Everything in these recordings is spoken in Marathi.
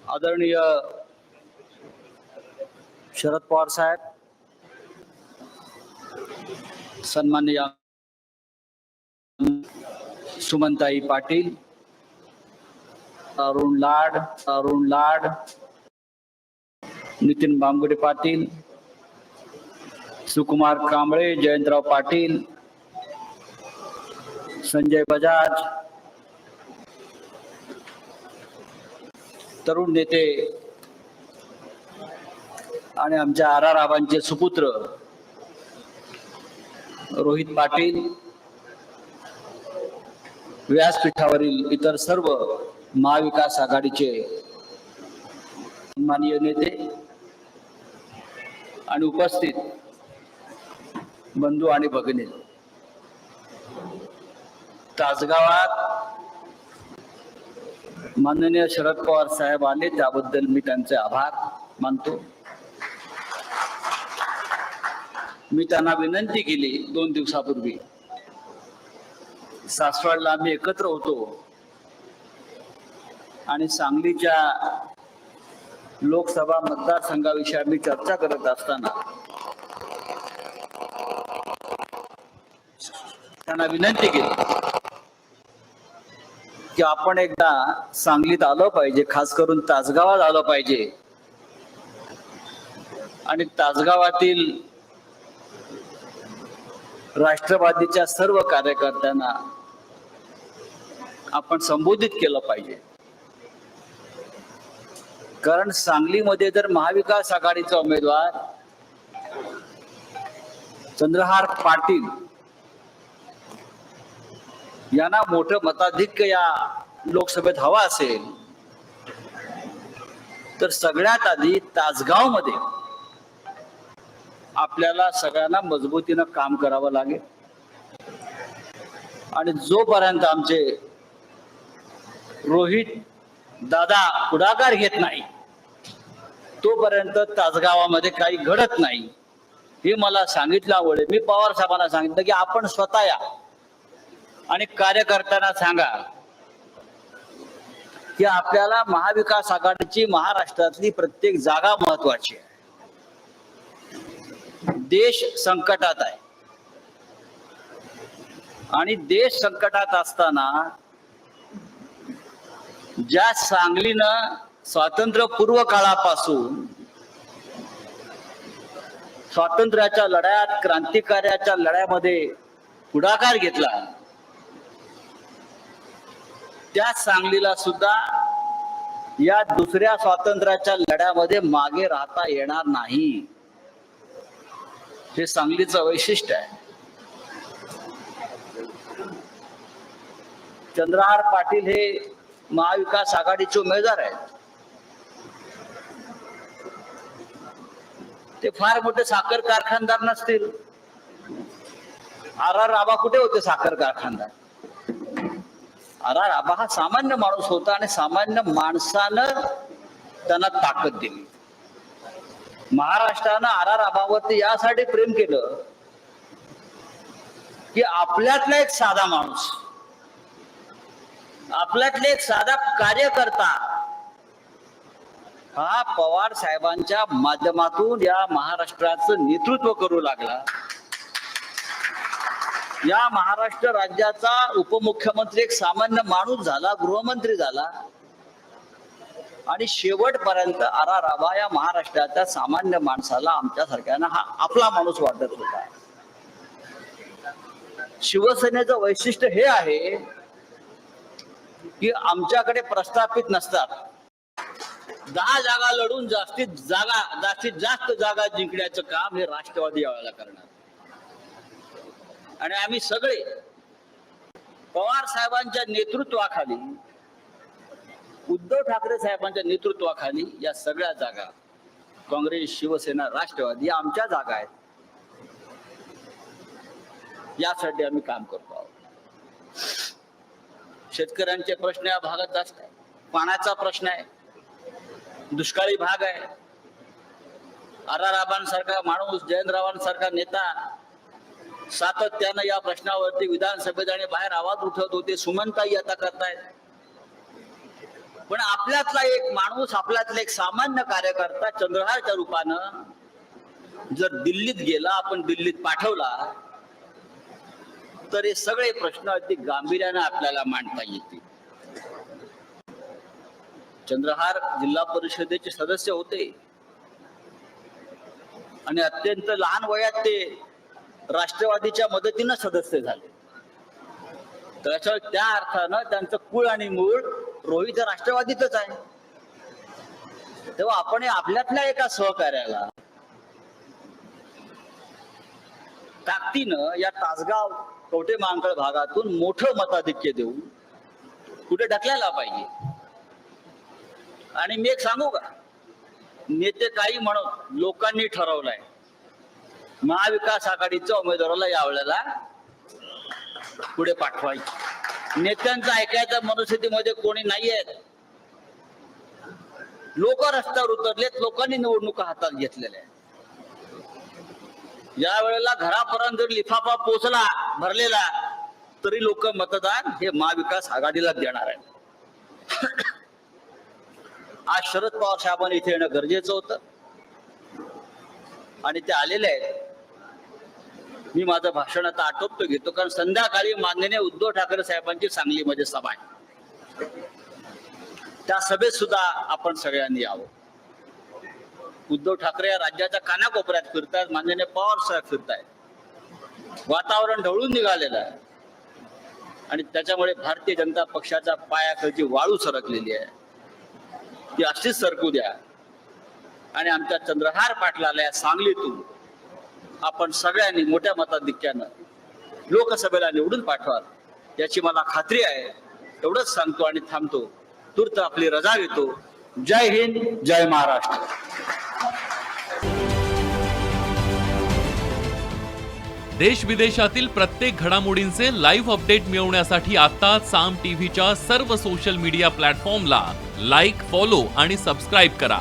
आदरणीय शरद पवार साहेब, सन्माननीय सुमनताई पाटील, अरुण लाड, नितीन बांबुडे पाटील, सुकुमार कांबळे, जयंतराव पाटील, संजय बजाज, तरुण नेते आणि आमच्या आबांचे सुपुत्र रोहित पाटील, व्यासपीठावरील इतर सर्व महाविकास आघाडीचे माननीय नेते आणि उपस्थित बंधू आणि भगिनी, तासगावात माननीय शरद पवार साहेब आले त्याबद्दल मी त्यांचे आभार मानतो. मी त्यांना विनंती केली 2 दिवसापूर्वी, सासवडला आम्ही एकत्र होतो आणि सांगलीच्या लोकसभा मतदारसंघाविषयी आम्ही चर्चा करत असताना त्यांना विनंती केली की आपण एकदा सांगलीत आलो पाहिजे, खास करून तासगावात आलो पाहिजे आणि तासगावातील राष्ट्रवादीच्या सर्व कार्यकर्त्यांना आपण संबोधित केलं पाहिजे. कारण सांगलीमध्ये जर महाविकास आघाडीचा उमेदवार चंद्रहार पाटील यांना मोठं मताधिक्य या लोकसभेत हवा असेल तर सगळ्यात आधी तासगाव मध्ये आपल्याला सगळ्यांना मजबूतीनं काम करावं लागेल. आणि जोपर्यंत आमचे रोहित दादा पुढाकार घेत नाही तोपर्यंत तासगावामध्ये काही घडत नाही हे मला सांगितल्यामुळे मी पवार साहेबांना सांगितलं की आपण स्वतः या आणि कार्यकर्त्यांना सांगा की आपल्याला महाविकास आघाडीची महाराष्ट्रातली प्रत्येक जागा महत्वाची आहे. देश संकटात आहे आणि देश संकटात असताना ज्या सांगलीनं स्वातंत्र्यपूर्व काळापासून स्वातंत्र्याच्या लढ्यात, क्रांतिकार्याच्या लढ्यामध्ये पुढाकार घेतला, त्या सांगलीला सुद्धा या दुसऱ्या स्वातंत्र्याच्या लढ्यामध्ये मागे राहता येणार नाही. हे सांगलीचं वैशिष्ट्य आहे. चंद्रहार पाटील हे महाविकास आघाडीचे उमेदवार आहेत. ते फार मोठे साखर कारखानदार नसतील. आबा कुठे होते साखर कारखानदार? आबा हा सामान्य माणूस होता आणि सामान्य माणसानं त्यांना ताकद दिली. महाराष्ट्रानं आबावरती यासाठी प्रेम केलं की आपल्यातला एक साधा माणूस, आपल्यातले एक साधा कार्यकर्ता हा पवार साहेबांच्या माध्यमातून या महाराष्ट्राचं नेतृत्व करू लागला. या महाराष्ट्र राज्याचा उपमुख्यमंत्री एक सामान्य माणूस झाला, गृहमंत्री झाला आणि शेवटपर्यंत आबा या महाराष्ट्राच्या सामान्य माणसाला, आमच्यासारख्यांना हा आपला माणूस वाटत होता. शिवसेनेचं वैशिष्ट्य हे आहे की आमच्याकडे प्रस्थापित नसतात. 10 जागा लढून जास्तीत जास्त जागा जिंकण्याचं काम हे राष्ट्रवादी यावेळेला करणार. आणि आम्ही सगळे पवार साहेबांच्या नेतृत्वाखाली, उद्धव ठाकरे साहेबांच्या नेतृत्वाखाली या सगळ्या जागा, काँग्रेस, शिवसेना, राष्ट्रवादी या आमच्या जागा आहेत. यासाठी आम्ही काम करतो आहोत. शेतकऱ्यांचे प्रश्न या भागात जास्त आहे. पाण्याचा प्रश्न आहे, दुष्काळी भाग आहे. आबांसारखा माणूस, जयंतरावांसारखा नेता सातत्यानं या प्रश्नावरती विधानसभेत आणि बाहेर आवाज उठवत होते. सुमनताई आता करतायत. पण आपल्यातला एक माणूस, आपल्यातला एक सामान्य कार्यकर्ता चंद्रहारच्या रूपानं जर दिल्लीत गेला, आपण दिल्लीत पाठवला, तर हे सगळे प्रश्न अगदी गांभीर्याने आपल्याला मांडता येतील. चंद्रहार जिल्हा परिषदेचे सदस्य होते आणि अत्यंत लहान वयात ते राष्ट्रवादीच्या मदतीनं सदस्य झाले. त्याच्यामुळे त्या अर्थानं त्यांचं कुळ आणि मूळ रोहित राष्ट्रवादीतच आहे. तेव्हा आपण आपल्यातल्या एका सहकार्याला ताकदीनं या तासगाव कवठे महांकाळ भागातून मोठं मताधिक्य देऊन कुठे ढकलायला पाहिजे. आणि मी एक सांगू का, नेते काही म्हणून लोकांनी ठरवलंय महाविकास आघाडीच्या उमेदवाराला यावेळेला पुढे पाठवायचं. नेत्यांचं ऐकायचं मनस्थितीमध्ये कोणी नाहीये. लोक रस्त्यावर उतरलेत, लोकांनी निवडणुका हातात घेतलेल्या. या वेळेला घरापर्यंत जर लिफाफा पोचला भरलेला तरी लोक मतदान हे महाविकास आघाडीला देणार आहे. आज शरद पवार साहेबांनी इथे येणं गरजेचं होतं आणि ते आलेले आहेत. मी माझं भाषण आता आटोपतो घेतो, कारण संध्याकाळी माननीय उद्धव ठाकरे साहेबांची सांगलीमध्ये सभा आहे. त्या सभेत सुद्धा आपण सगळ्यांनी यावं. उद्धव ठाकरे या राज्याच्या कानाकोपऱ्यात फिरतात, माननीय पवार साहेब फिरतायत. वातावरण ढवळून निघालेलं आहे आणि त्याच्यामुळे भारतीय जनता पक्षाच्या पायाखालची वाळू सरकलेली आहे. ती अशीच सरकू द्या आणि आमच्या चंद्रहार पाटलाला या सांगलीतून आपण सगळ्यांनी मोठ्या मताधिक्यानं लोकसभेला निवडून पाठवाल याची मला खात्री आहे. एवढंच सांगतो आणि थांबतो. तूर्त आपली रजा घेतो. जय हिंद, जय महाराष्ट्र. देश विदेशातील प्रत्येक घडामोडींचे लाईव्ह अपडेट मिळवण्यासाठी आता साम टीव्हीच्या सर्व सोशल मीडिया प्लॅटफॉर्मला लाईक, फॉलो आणि सबस्क्राईब करा.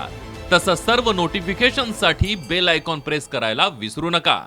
तसंच सर्व नोटिफिकेशनसाठी बेल आयकॉन प्रेस करायला विसरू नका.